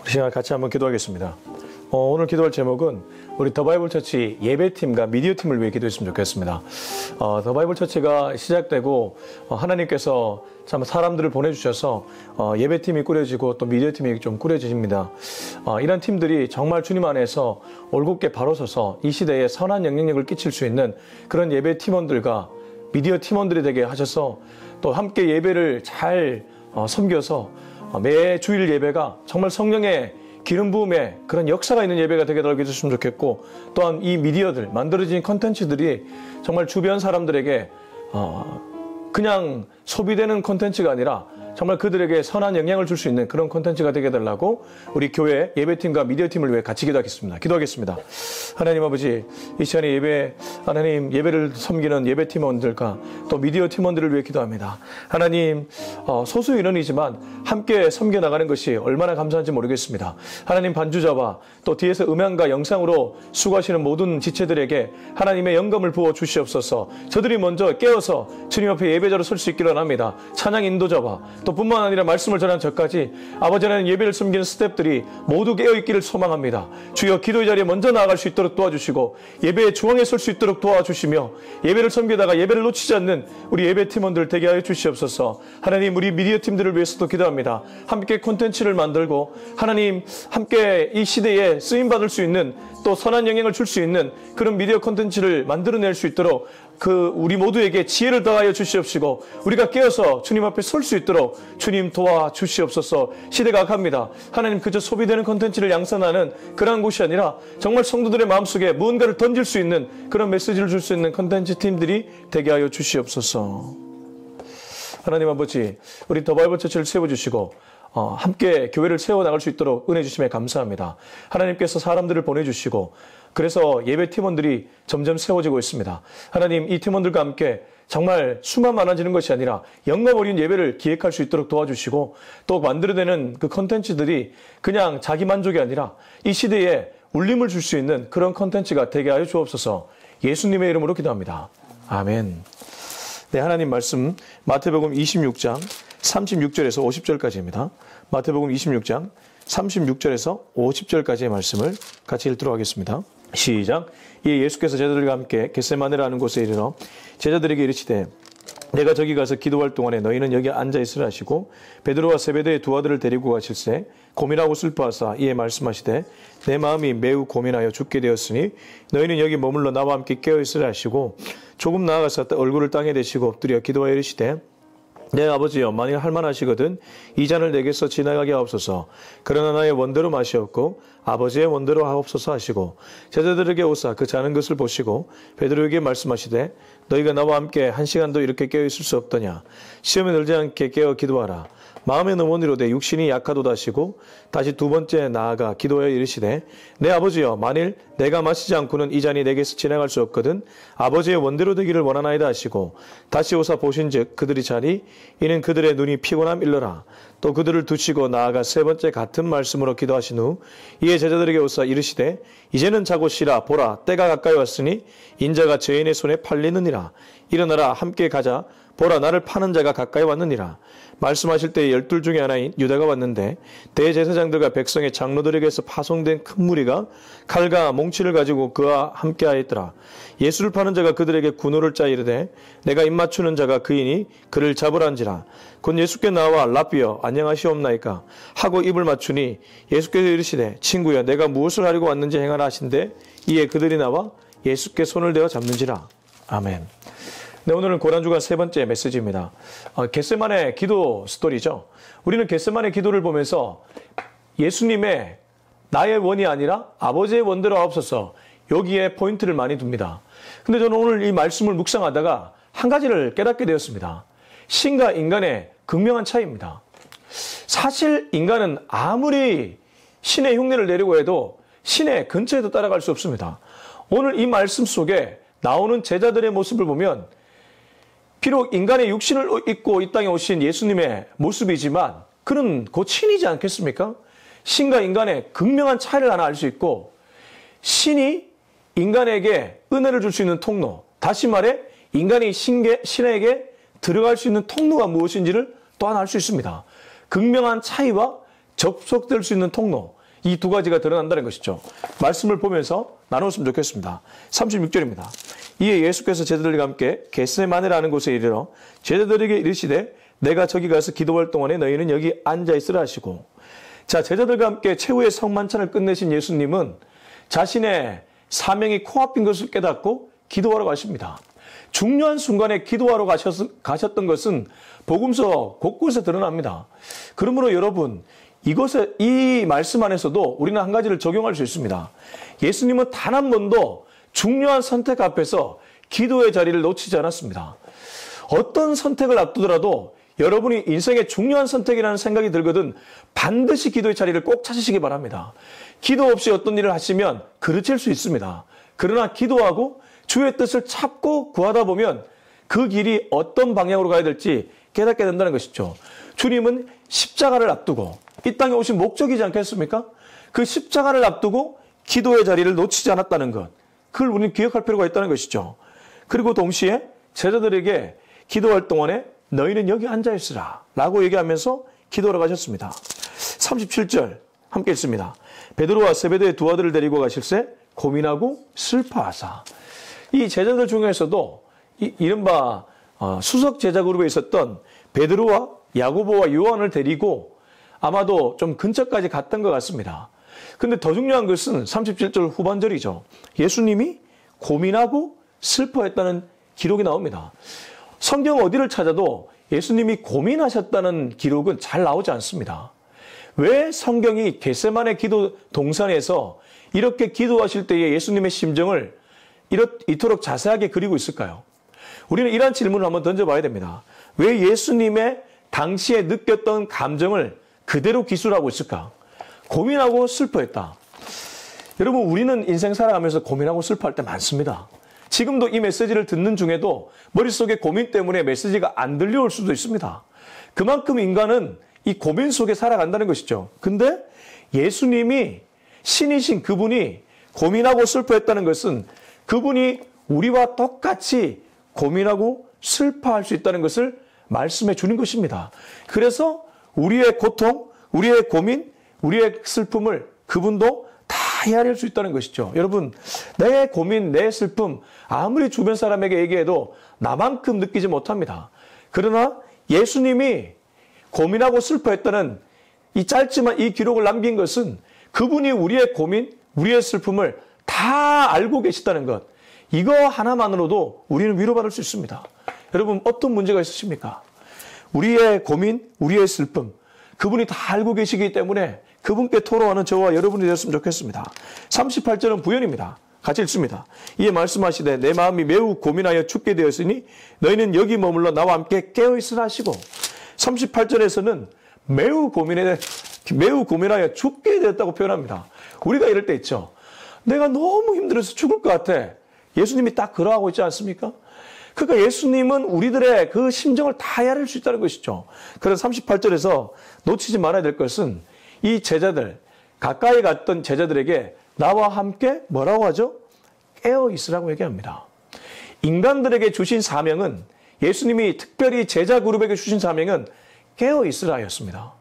이 시간 같이 한번 기도하겠습니다. 오늘 기도할 제목은 우리 더 바이블 처치 예배팀과 미디어팀을 위해 기도했으면 좋겠습니다. 더 바이블 처치가 시작되고 하나님께서 참 사람들을 보내주셔서 예배팀이 꾸려지고 또 미디어팀이 좀 꾸려집니다. 이런 팀들이 정말 주님 안에서 올곧게 바로 서서 이 시대에 선한 영향력을 끼칠 수 있는 그런 예배 팀원들과 미디어 팀원들이 되게 하셔서 또 함께 예배를 잘 섬겨서 매 주일 예배가 정말 성령의 기름 부음에 그런 역사가 있는 예배가 되게 달게 해주시면 좋겠고, 또한 이 미디어들, 만들어진 컨텐츠들이 정말 주변 사람들에게 그냥 소비되는 컨텐츠가 아니라 정말 그들에게 선한 영향을 줄 수 있는 그런 컨텐츠가 되게 해달라고 우리 교회 예배팀과 미디어팀을 위해 같이 기도하겠습니다. 하나님 아버지, 이 시간에 하나님 예배를 섬기는 예배팀원들과 또 미디어 팀원들을 위해 기도합니다. 하나님, 소수 인원이지만 함께 섬겨나가는 것이 얼마나 감사한지 모르겠습니다. 하나님, 반주자와 또 뒤에서 음향과 영상으로 수고하시는 모든 지체들에게 하나님의 영감을 부어 주시옵소서. 저들이 먼저 깨어서 주님 앞에 예배자로 설 수 있기를 원합니다. 찬양 인도자와 또 뿐만 아니라 말씀을 전하는 저까지 아버지 하나님 예배를 섬기는 스태프들이 모두 깨어있기를 소망합니다. 주여, 기도의 자리에 먼저 나아갈 수 있도록 도와주시고 예배의 중앙에 설 수 있도록 도와주시며 예배를 섬기다가 예배를 놓치지 않는 우리 예배팀원들 되게 하여 주시옵소서. 하나님, 우리 미디어 팀들을 위해서도 기도합니다. 함께 콘텐츠를 만들고 하나님 함께 이 시대에 쓰임받을 수 있는 또 선한 영향을 줄 수 있는 그런 미디어 콘텐츠를 만들어낼 수 있도록 우리 모두에게 지혜를 더하여 주시옵시고 우리가 깨어서 주님 앞에 설 수 있도록 주님 도와주시옵소서. 시대가 악합니다. 하나님, 그저 소비되는 콘텐츠를 양산하는 그러한 곳이 아니라 정말 성도들의 마음속에 무언가를 던질 수 있는 그런 메시지를 줄 수 있는 콘텐츠 팀들이 되게 하여 주시옵소서. 하나님 아버지, 우리 더 바이블 처치를 세워주시고 함께 교회를 세워나갈 수 있도록 은혜 주심에 감사합니다. 하나님께서 사람들을 보내주시고 그래서 예배 팀원들이 점점 세워지고 있습니다. 하나님, 이 팀원들과 함께 정말 수만 많아지는 것이 아니라 영감 어린 예배를 기획할 수 있도록 도와주시고 또 만들어내는 그 컨텐츠들이 그냥 자기 만족이 아니라 이 시대에 울림을 줄 수 있는 그런 컨텐츠가 되게 하여 주옵소서. 예수님의 이름으로 기도합니다. 아멘. 네, 하나님 말씀 마태복음 26장 36절에서 50절까지입니다. 마태복음 26장 36절에서 50절까지의 말씀을 같이 읽도록 하겠습니다. 시작. 이에 예수께서 제자들과 함께 겟세마네라는 곳에 이르러 제자들에게 이르시되 내가 저기 가서 기도할 동안에 너희는 여기 앉아 있으라 하시고 베드로와 세베대의 두 아들을 데리고 가실새 고민하고 슬퍼하사 이에 말씀하시되 내 마음이 매우 고민하여 죽게 되었으니 너희는 여기 머물러 나와 함께 깨어 있으라 하시고 조금 나아가서 얼굴을 땅에 대시고 엎드려 기도하여 이르시되 내 아버지여, 만일 할만하시거든 이 잔을 내게서 지나가게 하옵소서. 그러나 나의 원대로 마시옵고 아버지의 원대로 하옵소서 하시고 제자들에게 오사 그 자는 것을 보시고 베드로에게 말씀하시되 너희가 나와 함께 한 시간도 이렇게 깨어 있을 수 없더냐. 시험에 들지 않게 깨어 기도하라. 마음에 넘어니로되 육신이 약하도다 하시고 다시 두 번째 나아가 기도하여 이르시되 내 아버지여, 만일 내가 마시지 않고는 이 잔이 내게서 지나갈 수 없거든 아버지의 원대로 되기를 원하나이다 하시고 다시 오사 보신즉 그들이 자니 이는 그들의 눈이 피곤함 일러라. 또 그들을 두시고 나아가 세 번째 같은 말씀으로 기도하신 후 이에 제자들에게 오사 이르시되 이제는 자고 쉬라. 보라, 때가 가까이 왔으니 인자가 죄인의 손에 팔리느니라. 일어나라, 함께 가자. 보라, 나를 파는 자가 가까이 왔느니라. 말씀하실 때 12 중에 하나인 유다가 왔는데 대제사장들과 백성의 장로들에게서 파송된 큰 무리가 칼과 몽치를 가지고 그와 함께하였더라. 예수를 파는 자가 그들에게 군호를 짜 이르되 내가 입맞추는 자가 그이니 그를 잡으란지라. 곧 예수께 나와 랍비여 안녕하시옵나이까 하고 입을 맞추니 예수께서 이르시되 친구여, 내가 무엇을 하려고 왔는지 행하라 하신대 이에 그들이 나와 예수께 손을 대어 잡는지라. 아멘. 네, 오늘은 고난주간 세 번째 메시지입니다. 겟세마네 기도 스토리죠. 우리는 겟세마네 기도를 보면서 예수님의 나의 원이 아니라 아버지의 원대로 하옵소서, 여기에 포인트를 많이 둡니다. 근데 저는 오늘 이 말씀을 묵상하다가 한 가지를 깨닫게 되었습니다. 신과 인간의 극명한 차이입니다. 사실 인간은 아무리 신의 흉내를 내려고 해도 신의 근처에도 따라갈 수 없습니다. 오늘 이 말씀 속에 나오는 제자들의 모습을 보면 비록 인간의 육신을 입고 이 땅에 오신 예수님의 모습이지만 그는 곧 신이지 않겠습니까? 신과 인간의 극명한 차이를 하나 알 수 있고, 신이 인간에게 은혜를 줄 수 있는 통로, 다시 말해 인간이 신에게 들어갈 수 있는 통로가 무엇인지를 또한 알 수 있습니다. 극명한 차이와 접속될 수 있는 통로, 이 두 가지가 드러난다는 것이죠. 말씀을 보면서 나눴으면 좋겠습니다. 36절입니다. 이에 예수께서 제자들과 함께 겟세마네라는 곳에 이르러 제자들에게 이르시되 내가 저기 가서 기도할 동안에 너희는 여기 앉아있으라 하시고, 자, 제자들과 함께 최후의 성만찬을 끝내신 예수님은 자신의 사명이 코앞인 것을 깨닫고 기도하러 가십니다. 중요한 순간에 기도하러 가셨던 것은 복음서 곳곳에 드러납니다. 그러므로 여러분, 이 말씀 안에서도 우리는 한 가지를 적용할 수 있습니다. 예수님은 단 한 번도 중요한 선택 앞에서 기도의 자리를 놓치지 않았습니다. 어떤 선택을 앞두더라도 여러분이 인생의 중요한 선택이라는 생각이 들거든 반드시 기도의 자리를 꼭 찾으시기 바랍니다. 기도 없이 어떤 일을 하시면 그르칠 수 있습니다. 그러나 기도하고 주의 뜻을 찾고 구하다 보면 그 길이 어떤 방향으로 가야 될지 깨닫게 된다는 것이죠. 주님은 십자가를 앞두고 이 땅에 오신 목적이지 않겠습니까? 그 십자가를 앞두고 기도의 자리를 놓치지 않았다는 것, 그걸 우리는 기억할 필요가 있다는 것이죠. 그리고 동시에 제자들에게 기도할 동안에 너희는 여기 앉아있으라 라고 얘기하면서 기도하러 가셨습니다. 37절 함께 읽습니다. 베드로와 세베대의 두 아들을 데리고 가실새 고민하고 슬퍼하사. 이 제자들 중에서도 이른바 수석 제자 그룹에 있었던 베드로와 야고보와 요한을 데리고 아마도 좀 근처까지 갔던 것 같습니다. 근데 더 중요한 것은 37절 후반절이죠. 예수님이 고민하고 슬퍼했다는 기록이 나옵니다. 성경 어디를 찾아도 예수님이 고민하셨다는 기록은 잘 나오지 않습니다. 왜 성경이 겟세마네 기도 동산에서 이렇게 기도하실 때의 예수님의 심정을 이토록 자세하게 그리고 있을까요? 우리는 이러한 질문을 한번 던져봐야 됩니다. 왜 예수님의 당시에 느꼈던 감정을 그대로 기술하고 있을까? 고민하고 슬퍼했다. 여러분, 우리는 인생 살아가면서 고민하고 슬퍼할 때 많습니다. 지금도 이 메시지를 듣는 중에도 머릿속에 고민 때문에 메시지가 안 들려올 수도 있습니다. 그만큼 인간은 이 고민 속에 살아간다는 것이죠. 근데 예수님이 신이신 그분이 고민하고 슬퍼했다는 것은 그분이 우리와 똑같이 고민하고 슬퍼할 수 있다는 것을 말씀해 주는 것입니다. 그래서 우리의 고통, 우리의 고민, 우리의 슬픔을 그분도 다 헤아릴 수 있다는 것이죠. 여러분, 내 고민, 내 슬픔 아무리 주변 사람에게 얘기해도 나만큼 느끼지 못합니다. 그러나 예수님이 고민하고 슬퍼했다는 이 짧지만 이 기록을 남긴 것은 그분이 우리의 고민, 우리의 슬픔을 다 알고 계시다는 것, 이거 하나만으로도 우리는 위로받을 수 있습니다. 여러분, 어떤 문제가 있으십니까? 우리의 고민, 우리의 슬픔, 그분이 다 알고 계시기 때문에 그분께 토로하는 저와 여러분이 되었으면 좋겠습니다. 38절은 부연입니다. 같이 읽습니다. 이에 말씀하시되 내 마음이 매우 고민하여 죽게 되었으니 너희는 여기 머물러 나와 함께 깨어있으라 하시고, 38절에서는 매우 고민하여 죽게 되었다고 표현합니다. 우리가 이럴 때 있죠. 내가 너무 힘들어서 죽을 것 같아. 예수님이 딱 그러하고 있지 않습니까? 그러니까 예수님은 우리들의 그 심정을 다 헤아릴 수 있다는 것이죠. 그래서 38절에서 놓치지 말아야 될 것은 이 제자들, 가까이 갔던 제자들에게 나와 함께 뭐라고 하죠? 깨어 있으라고 얘기합니다. 인간들에게 주신 사명은, 예수님이 특별히 제자 그룹에게 주신 사명은 깨어 있으라였습니다.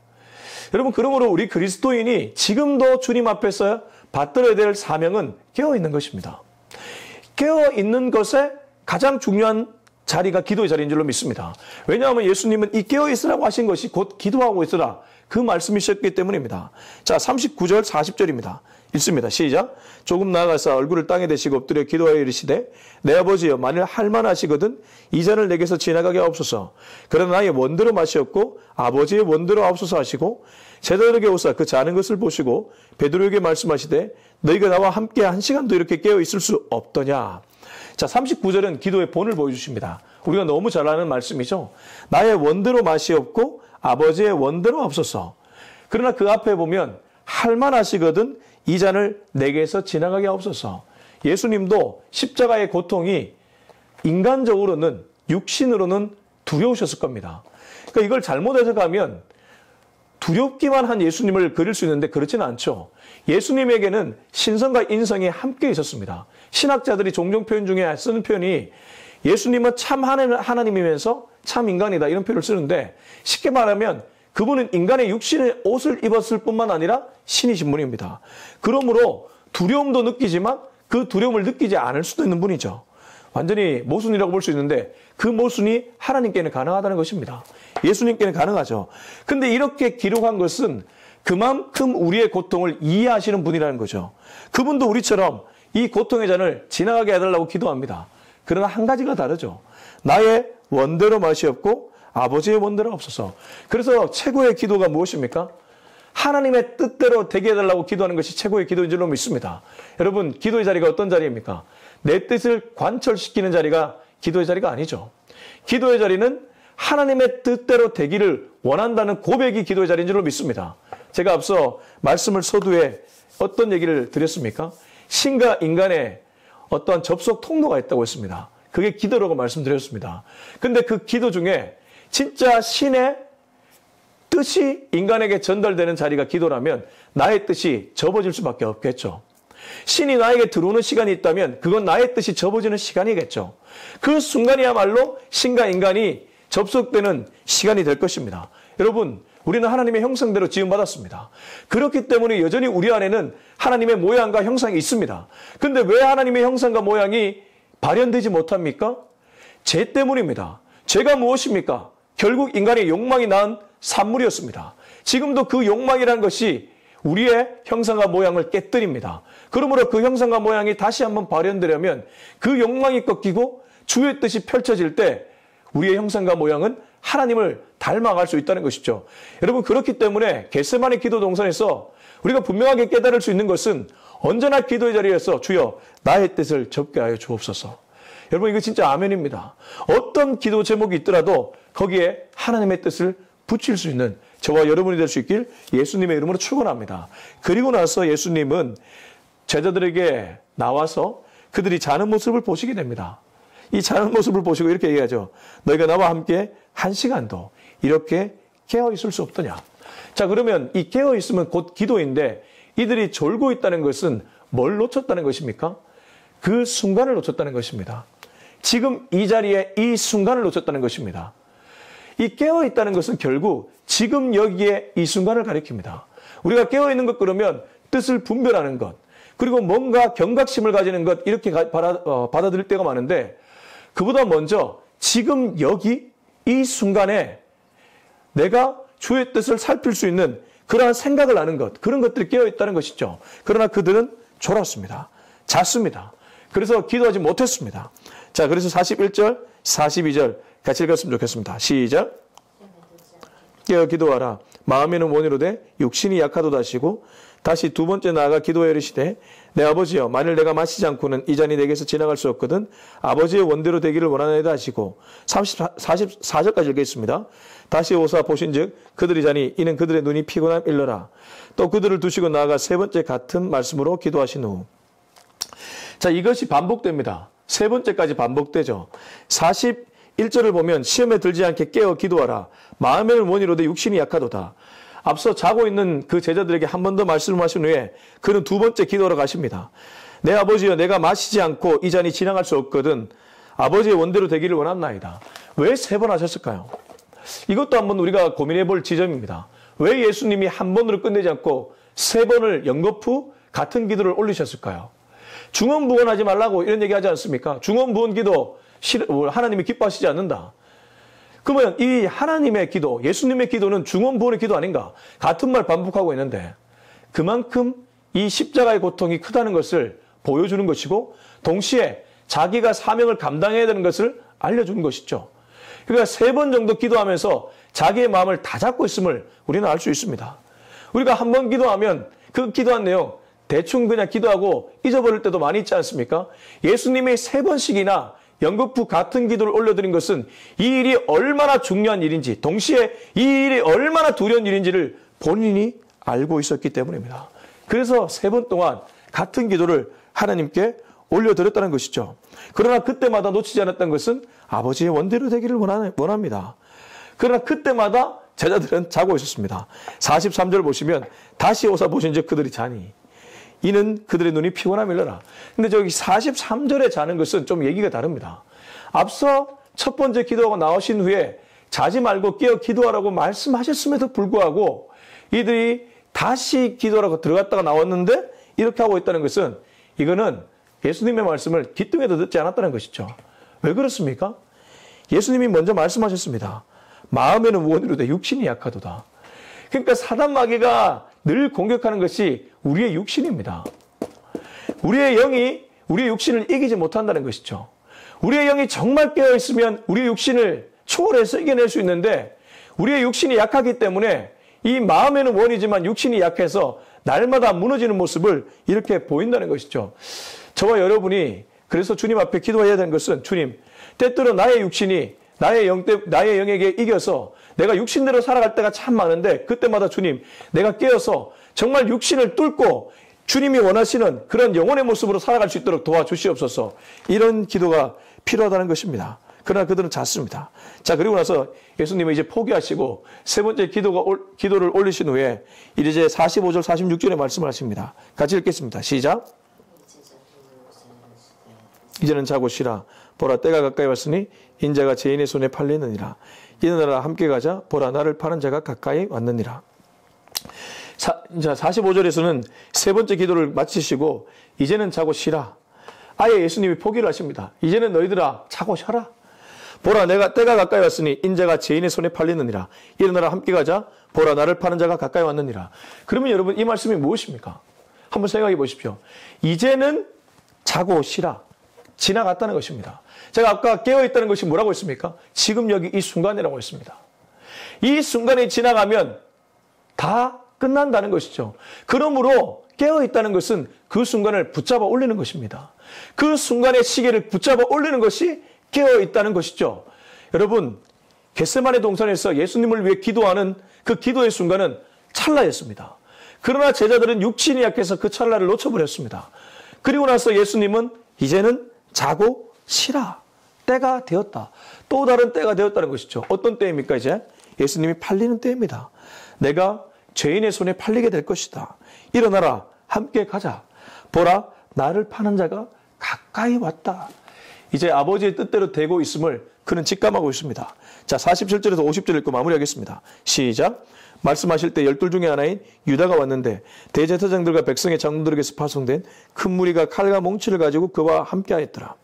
여러분, 그러므로 우리 그리스도인이 지금도 주님 앞에서 받들어야 될 사명은 깨어 있는 것입니다. 깨어 있는 것에 가장 중요한 자리가 기도의 자리인 줄로 믿습니다. 왜냐하면 예수님은 이 깨어 있으라고 하신 것이 곧 기도하고 있으라, 그 말씀이셨기 때문입니다. 자, 39절 40절입니다. 읽습니다. 시작. 조금 나아가서 얼굴을 땅에 대시고 엎드려 기도하여 이르시되 내 아버지여, 만일 할만하시거든 이 잔을 내게서 지나가게 하옵소서. 그러나 나의 원대로 마시옵고 아버지의 원대로 하옵소서 하시고, 제자들에게 오사 그 자는 것을 보시고 베드로에게 말씀하시되 너희가 나와 함께 한 시간도 이렇게 깨어 있을 수 없더냐. 자, 39절은 기도의 본을 보여주십니다. 우리가 너무 잘 아는 말씀이죠. 나의 원대로 마시옵고 아버지의 원대로 하옵소서. 그러나 그 앞에 보면 할만하시거든 이 잔을 내게서 지나가게 하옵소서. 예수님도 십자가의 고통이 인간적으로는, 육신으로는 두려우셨을 겁니다. 그러니까 이걸 잘못 해석하면 두렵기만 한 예수님을 그릴 수 있는데 그렇지는 않죠. 예수님에게는 신성과 인성이 함께 있었습니다. 신학자들이 종종 표현 중에 쓰는 표현이 예수님은 참 하나님이면서 참 인간이다, 이런 표현을 쓰는데, 쉽게 말하면 그분은 인간의 육신의 옷을 입었을 뿐만 아니라 신이신 분입니다. 그러므로 두려움도 느끼지만 그 두려움을 느끼지 않을 수도 있는 분이죠. 완전히 모순이라고 볼 수 있는데 그 모순이 하나님께는 가능하다는 것입니다. 예수님께는 가능하죠. 근데 이렇게 기록한 것은 그만큼 우리의 고통을 이해하시는 분이라는 거죠. 그분도 우리처럼 이 고통의 잔을 지나가게 해달라고 기도합니다. 그러나 한 가지가 다르죠. 나의 원대로 마시옵고 아버지의 원대로 없어서. 그래서 최고의 기도가 무엇입니까? 하나님의 뜻대로 되게 해달라고 기도하는 것이 최고의 기도인 줄로 믿습니다. 여러분, 기도의 자리가 어떤 자리입니까? 내 뜻을 관철시키는 자리가 기도의 자리가 아니죠. 기도의 자리는 하나님의 뜻대로 되기를 원한다는 고백이 기도의 자리인 줄로 믿습니다. 제가 앞서 말씀을 서두에 어떤 얘기를 드렸습니까? 신과 인간의 어떠한 접속 통로가 있다고 했습니다. 그게 기도라고 말씀드렸습니다. 근데 그 기도 중에 진짜 신의 뜻이 인간에게 전달되는 자리가 기도라면 나의 뜻이 접어질 수밖에 없겠죠. 신이 나에게 들어오는 시간이 있다면 그건 나의 뜻이 접어지는 시간이겠죠. 그 순간이야말로 신과 인간이 접속되는 시간이 될 것입니다. 여러분, 우리는 하나님의 형상대로 지음받았습니다. 그렇기 때문에 여전히 우리 안에는 하나님의 모양과 형상이 있습니다. 근데 왜 하나님의 형상과 모양이 발현되지 못합니까? 죄 때문입니다. 죄가 무엇입니까? 결국 인간의 욕망이 낳은 산물이었습니다. 지금도 그 욕망이라는 것이 우리의 형상과 모양을 깨뜨립니다. 그러므로 그 형상과 모양이 다시 한번 발현되려면 그 욕망이 꺾이고 주의 뜻이 펼쳐질 때 우리의 형상과 모양은 하나님을 닮아갈 수 있다는 것이죠. 여러분, 그렇기 때문에 겟세마네 기도 동산에서 우리가 분명하게 깨달을 수 있는 것은 언제나 기도의 자리에서 주여 나의 뜻을 접게 하여 주옵소서. 여러분, 이거 진짜 아멘입니다. 어떤 기도 제목이 있더라도 거기에 하나님의 뜻을 붙일 수 있는 저와 여러분이 될 수 있길 예수님의 이름으로 축원합니다. 그리고 나서 예수님은 제자들에게 나와서 그들이 자는 모습을 보시게 됩니다. 이 자는 모습을 보시고 이렇게 얘기하죠. 너희가 나와 함께 한 시간도 이렇게 깨어있을 수 없더냐. 자, 그러면 이 깨어있으면 곧 기도인데 이들이 졸고 있다는 것은 뭘 놓쳤다는 것입니까? 그 순간을 놓쳤다는 것입니다. 지금 이 자리에 이 순간을 놓쳤다는 것입니다. 이 깨어있다는 것은 결국 지금 여기에 이 순간을 가리킵니다. 우리가 깨어있는 것 그러면 뜻을 분별하는 것, 그리고 뭔가 경각심을 가지는 것 이렇게 받아들일 때가 많은데 그보다 먼저 지금 여기 이 순간에 내가 주의 뜻을 살필 수 있는 그러한 생각을 하는 것, 그런 것들이 깨어있다는 것이죠. 그러나 그들은 졸았습니다. 잤습니다. 그래서 기도하지 못했습니다. 자, 그래서 41절, 42절 같이 읽었으면 좋겠습니다. 시작. 깨어 기도하라. 마음에는 원이로되 육신이 약하도다 하시고 다시 두 번째 나아가 기도하여 이르시되 내 아버지여 만일 내가 마시지 않고는 이 잔이 내게서 지나갈 수 없거든 아버지의 원대로 되기를 원하나이다 하시고 44절까지 읽겠습니다. 다시 오사 보신즉 그들이 자니 이는 그들의 눈이 피곤함 일러라. 또 그들을 두시고 나아가 세 번째 같은 말씀으로 기도하신 후. 자, 이것이 반복됩니다. 세 번째까지 반복되죠. 41절을 보면 시험에 들지 않게 깨어 기도하라. 마음에는 원이로되 육신이 약하도다. 앞서 자고 있는 그 제자들에게 한 번 더 말씀하신 후에 그는 두 번째 기도하러 가십니다. 내 아버지여 내가 마시지 않고 이 잔이 지나갈 수 없거든 아버지의 원대로 되기를 원합나이다. 왜 세 번 하셨을까요? 이것도 한번 우리가 고민해 볼 지점입니다. 왜 예수님이 한 번으로 끝내지 않고 세 번을 연거푸 같은 기도를 올리셨을까요? 중언부언하지 말라고 이런 얘기하지 않습니까? 중언부언 기도 하나님이 기뻐하시지 않는다. 그러면 이 하나님의 기도, 예수님의 기도는 중언부언의 기도 아닌가? 같은 말 반복하고 있는데 그만큼 이 십자가의 고통이 크다는 것을 보여주는 것이고 동시에 자기가 사명을 감당해야 되는 것을 알려주는 것이죠. 그러니까 세 번 정도 기도하면서 자기의 마음을 다 잡고 있음을 우리는 알 수 있습니다. 우리가 한 번 기도하면 그 기도한 내용 대충 그냥 기도하고 잊어버릴 때도 많이 있지 않습니까? 예수님이 세 번씩이나 연거푸 같은 기도를 올려드린 것은 이 일이 얼마나 중요한 일인지 동시에 이 일이 얼마나 두려운 일인지를 본인이 알고 있었기 때문입니다. 그래서 세 번 동안 같은 기도를 하나님께 올려드렸다는 것이죠. 그러나 그때마다 놓치지 않았던 것은 아버지의 원대로 되기를 원합니다. 그러나 그때마다 제자들은 자고 있었습니다. 43절 보시면 다시 오사 보신즉 그들이 자니 이는 그들의 눈이 피곤함 일러라. 근데 저기 43절에 자는 것은 좀 얘기가 다릅니다. 앞서 첫 번째 기도하고 나오신 후에 자지 말고 깨어 기도하라고 말씀하셨음에도 불구하고 이들이 다시 기도하라고 들어갔다가 나왔는데 이렇게 하고 있다는 것은 이거는 예수님의 말씀을 귀뚱에도 듣지 않았다는 것이죠. 왜 그렇습니까? 예수님이 먼저 말씀하셨습니다. 마음에는 무언이로되 육신이 약하도다. 그러니까 사단 마귀가 늘 공격하는 것이 우리의 육신입니다. 우리의 영이 우리의 육신을 이기지 못한다는 것이죠. 우리의 영이 정말 깨어있으면 우리의 육신을 초월해서 이겨낼 수 있는데 우리의 육신이 약하기 때문에 이 마음에는 원이지만 육신이 약해서 날마다 무너지는 모습을 이렇게 보인다는 것이죠. 저와 여러분이 그래서 주님 앞에 기도해야 되는 것은 주님, 때때로 나의 육신이 나의 영에게 이겨서 내가 육신대로 살아갈 때가 참 많은데 그때마다 주님, 내가 깨어서 정말 육신을 뚫고 주님이 원하시는 그런 영혼의 모습으로 살아갈 수 있도록 도와주시옵소서. 이런 기도가 필요하다는 것입니다. 그러나 그들은 잤습니다. 자, 그리고 나서 예수님은 이제 포기하시고 세 번째 기도를 올리신 후에 이제 45절, 46절에 말씀을 하십니다. 같이 읽겠습니다. 시작. 이제는 자고 쉬라. 보라, 때가 가까이 왔으니 인자가 죄인의 손에 팔리느니라. 일어나라, 함께 가자. 보라, 나를 파는 자가 가까이 왔느니라. 자, 45절에서는 세 번째 기도를 마치시고 이제는 자고 쉬라. 아예 예수님이 포기를 하십니다. 이제는 너희들아 자고 쉬라. 보라, 때가 가까이 왔으니 인자가 죄인의 손에 팔리느니라. 일어나라, 함께 가자. 보라, 나를 파는 자가 가까이 왔느니라. 그러면 여러분, 이 말씀이 무엇입니까? 한번 생각해 보십시오. 이제는 자고 쉬라. 지나갔다는 것입니다. 제가 아까 깨어있다는 것이 뭐라고 했습니까? 지금 여기 이 순간이라고 했습니다. 이 순간이 지나가면 다 끝난다는 것이죠. 그러므로 깨어있다는 것은 그 순간을 붙잡아 올리는 것입니다. 그 순간의 시계를 붙잡아 올리는 것이 깨어있다는 것이죠. 여러분, 겟세마네 동산에서 예수님을 위해 기도하는 그 기도의 순간은 찰나였습니다. 그러나 제자들은 육신이 약해서 그 찰나를 놓쳐버렸습니다. 그리고 나서 예수님은 이제는 자고 쉬라. 때가 되었다. 또 다른 때가 되었다는 것이죠. 어떤 때입니까 이제? 예수님이 팔리는 때입니다. 내가 죄인의 손에 팔리게 될 것이다. 일어나라. 함께 가자. 보라, 나를 파는 자가 가까이 왔다. 이제 아버지의 뜻대로 되고 있음을 그는 직감하고 있습니다. 자, 47절에서 50절 읽고 마무리하겠습니다. 시작. 말씀하실 때 12 중에 하나인 유다가 왔는데 대제사장들과 백성의 장로들에게서 파송된 큰 무리가 칼과 몽치를 가지고 그와 함께하였더라.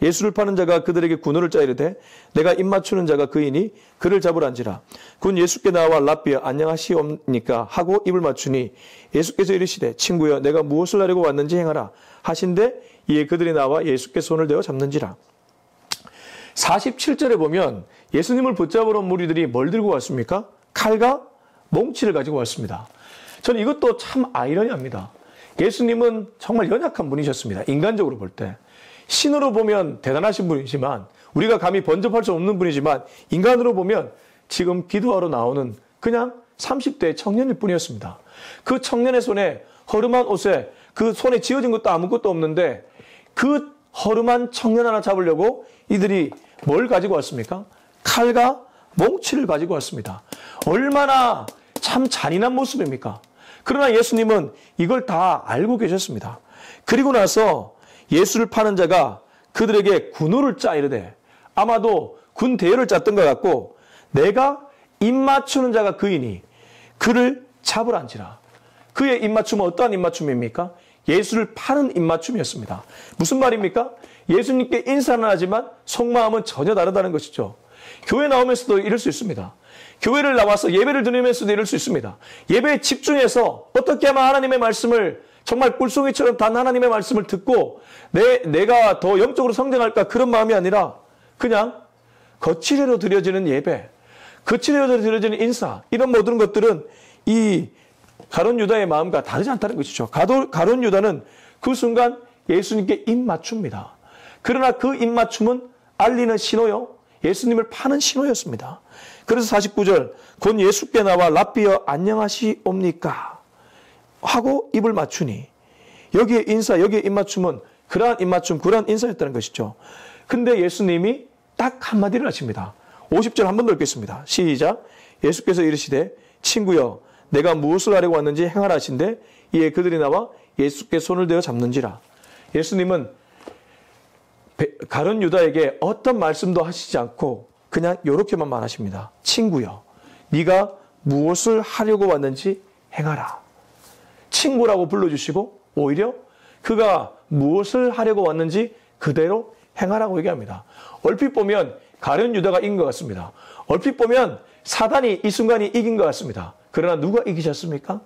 예수를 파는 자가 그들에게 군호를 짜이르되 내가 입맞추는 자가 그이니 그를 잡으란지라. 군 예수께 나와 랍비여 안녕하시옵니까 하고 입을 맞추니 예수께서 이르시되 친구여 내가 무엇을 하려고 왔는지 행하라 하신데 이에 그들이 나와 예수께 손을 대어 잡는지라. 47절에 보면 예수님을 붙잡으러 온 무리들이 뭘 들고 왔습니까? 칼과 몽치를 가지고 왔습니다. 저는 이것도 참 아이러니합니다. 예수님은 정말 연약한 분이셨습니다. 인간적으로 볼 때. 신으로 보면 대단하신 분이지만 우리가 감히 번접할 수 없는 분이지만 인간으로 보면 지금 기도하러 나오는 그냥 30대 청년일 뿐이었습니다. 그 청년의 손에 허름한 옷에 그 손에 쥐어진 것도 아무것도 없는데 그 허름한 청년 하나 잡으려고 이들이 뭘 가지고 왔습니까? 칼과 몽치를 가지고 왔습니다. 얼마나 참 잔인한 모습입니까? 그러나 예수님은 이걸 다 알고 계셨습니다. 그리고 나서 예수를 파는 자가 그들에게 군호를 짜이르되 아마도 군 대열을 짰던 것 같고 내가 입맞추는 자가 그이니 그를 잡으란지라. 그의 입맞춤은 어떠한 입맞춤입니까? 예수를 파는 입맞춤이었습니다. 무슨 말입니까? 예수님께 인사는 하지만 속마음은 전혀 다르다는 것이죠. 교회 나오면서도 이럴 수 있습니다. 교회를 나와서 예배를 드리면서도 이럴 수 있습니다. 예배에 집중해서 어떻게 하면 하나님의 말씀을 정말 꿀송이처럼 단 하나님의 말씀을 듣고 내가 더 영적으로 성장할까 그런 마음이 아니라 그냥 거칠애로 드려지는 예배, 거칠애로 드려지는 인사 이런 모든 것들은 이 가룟 유다의 마음과 다르지 않다는 것이죠. 가룟 유다는 그 순간 예수님께 입맞춥니다. 그러나 그 입맞춤은 알리는 신호요. 예수님을 파는 신호였습니다. 그래서 49절 곧 예수께 나와 랍비여 안녕하시옵니까 하고 입을 맞추니 여기에 인사, 여기에 입맞춤은 그러한 입맞춤, 그러한 인사였다는 것이죠. 근데 예수님이 딱 한마디를 하십니다. 50절 한 번 더 읽겠습니다. 시작. 예수께서 이르시되 친구여 내가 무엇을 하려고 왔는지 행하라 하신데 이에 그들이 나와 예수께 손을 대어 잡는지라. 예수님은 가룟 유다에게 어떤 말씀도 하시지 않고 그냥 이렇게만 말하십니다. 친구여, 네가 무엇을 하려고 왔는지 행하라. 친구라고 불러주시고 오히려 그가 무엇을 하려고 왔는지 그대로 행하라고 얘기합니다. 얼핏 보면 가룟 유다가 이긴 것 같습니다. 얼핏 보면 사단이 이 순간이 이긴 것 같습니다. 그러나 누가 이기셨습니까?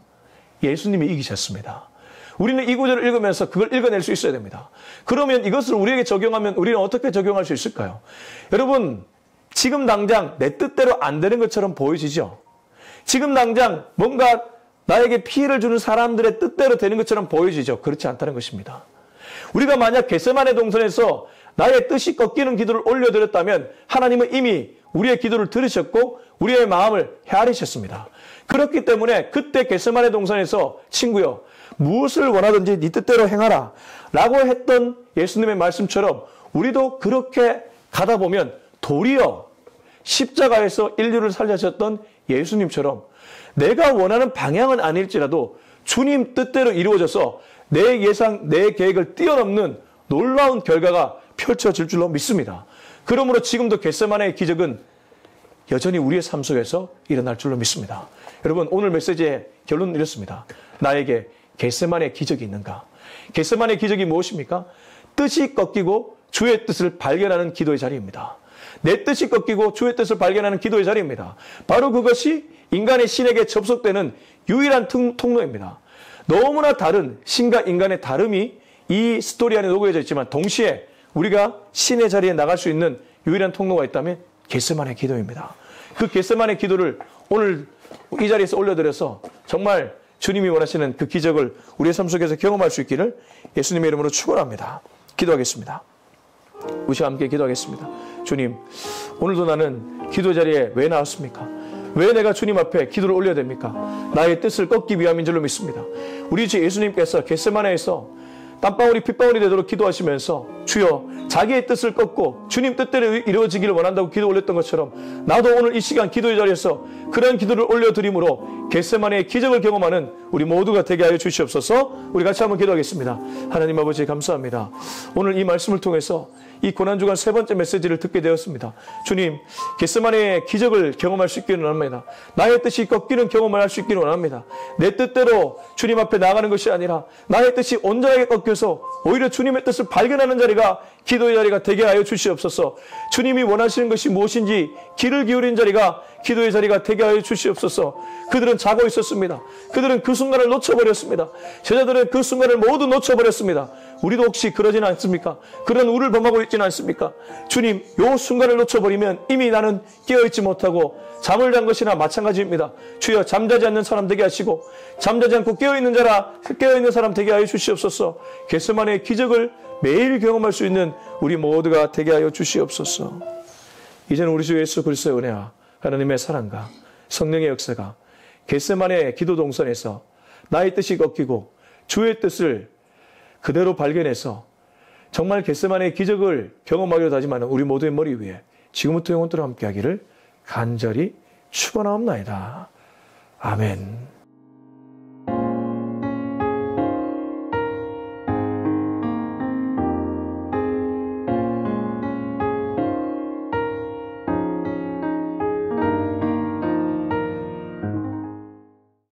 예수님이 이기셨습니다. 우리는 이 구절을 읽으면서 그걸 읽어낼 수 있어야 됩니다. 그러면 이것을 우리에게 적용하면 우리는 어떻게 적용할 수 있을까요? 여러분, 지금 당장 내 뜻대로 안 되는 것처럼 보여지죠? 지금 당장 뭔가 나에게 피해를 주는 사람들의 뜻대로 되는 것처럼 보여지죠? 그렇지 않다는 것입니다. 우리가 만약 겟세마네 동산에서 나의 뜻이 꺾이는 기도를 올려드렸다면 하나님은 이미 우리의 기도를 들으셨고 우리의 마음을 헤아리셨습니다. 그렇기 때문에 그때 겟세마네 동산에서 친구여 무엇을 원하든지 네 뜻대로 행하라 라고 했던 예수님의 말씀처럼 우리도 그렇게 가다 보면 도리어 십자가에서 인류를 살려셨던 예수님처럼 내가 원하는 방향은 아닐지라도 주님 뜻대로 이루어져서 내 예상, 내 계획을 뛰어넘는 놀라운 결과가 펼쳐질 줄로 믿습니다. 그러므로 지금도 겟세마네의 기적은 여전히 우리의 삶 속에서 일어날 줄로 믿습니다. 여러분, 오늘 메시지의 결론은 이렇습니다. 나에게 겟세마네의 기적이 있는가? 겟세마네의 기적이 무엇입니까? 뜻이 꺾이고 주의 뜻을 발견하는 기도의 자리입니다. 내 뜻이 꺾이고 주의 뜻을 발견하는 기도의 자리입니다. 바로 그것이 인간의 신에게 접속되는 유일한 통로입니다. 너무나 다른 신과 인간의 다름이 이 스토리 안에 녹여져 있지만 동시에 우리가 신의 자리에 나갈 수 있는 유일한 통로가 있다면 겟세마네 기도입니다. 그 겟세마네 기도를 오늘 이 자리에서 올려드려서 정말 주님이 원하시는 그 기적을 우리의 삶 속에서 경험할 수 있기를 예수님의 이름으로 축원합니다. 기도하겠습니다. 우리 함께 기도하겠습니다. 주님, 오늘도 나는 기도 자리에 왜 나왔습니까? 왜 내가 주님 앞에 기도를 올려야 됩니까? 나의 뜻을 꺾기 위함인 줄로 믿습니다. 우리 주 예수님께서 겟세마네에서 땀방울이 핏방울이 되도록 기도하시면서 주여 자기의 뜻을 꺾고 주님 뜻대로 이루어지기를 원한다고 기도 올렸던 것처럼 나도 오늘 이 시간 기도의 자리에서 그런 기도를 올려드림으로 겟세마네의 기적을 경험하는 우리 모두가 되게 하여 주시옵소서. 우리 같이 한번 기도하겠습니다. 하나님 아버지 감사합니다. 오늘 이 말씀을 통해서 이 고난주간 세 번째 메시지를 듣게 되었습니다. 주님, 겟세마네의 기적을 경험할 수 있기를 원합니다. 나의 뜻이 꺾이는 경험을 할 수 있기를 원합니다. 내 뜻대로 주님 앞에 나가는 것이 아니라 나의 뜻이 온전하게 꺾여서 오히려 주님의 뜻을 발견하는 자리가 기도의 자리가 되게 하여 주시옵소서. 주님이 원하시는 것이 무엇인지 귀를 기울인 자리가 기도의 자리가 되게 하여 주시옵소서. 그들은 자고 있었습니다. 그들은 그 순간을 놓쳐버렸습니다. 제자들은 그 순간을 모두 놓쳐버렸습니다. 우리도 혹시 그러지는 않습니까? 그런 우를 범하고 있지는 않습니까? 주님, 요 순간을 놓쳐버리면 이미 나는 깨어있지 못하고 잠을 잔 것이나 마찬가지입니다. 주여 잠자지 않는 사람 되게 하시고 잠자지 않고 깨어있는 사람 되게 하여 주시옵소서. 겟세마네의 기적을 매일 경험할 수 있는 우리 모두가 되게 하여 주시옵소서. 이제는 우리 주 예수 그리스도의 은혜와 하나님의 사랑과 성령의 역사가 겟세마네 기도 동선에서 나의 뜻이 꺾이고 주의 뜻을 그대로 발견해서 정말 겟세마네의 기적을 경험하기로 하지만 우리 모두의 머리 위에 지금부터 영원토록 함께하기를 간절히 축원하옵나이다. 아멘.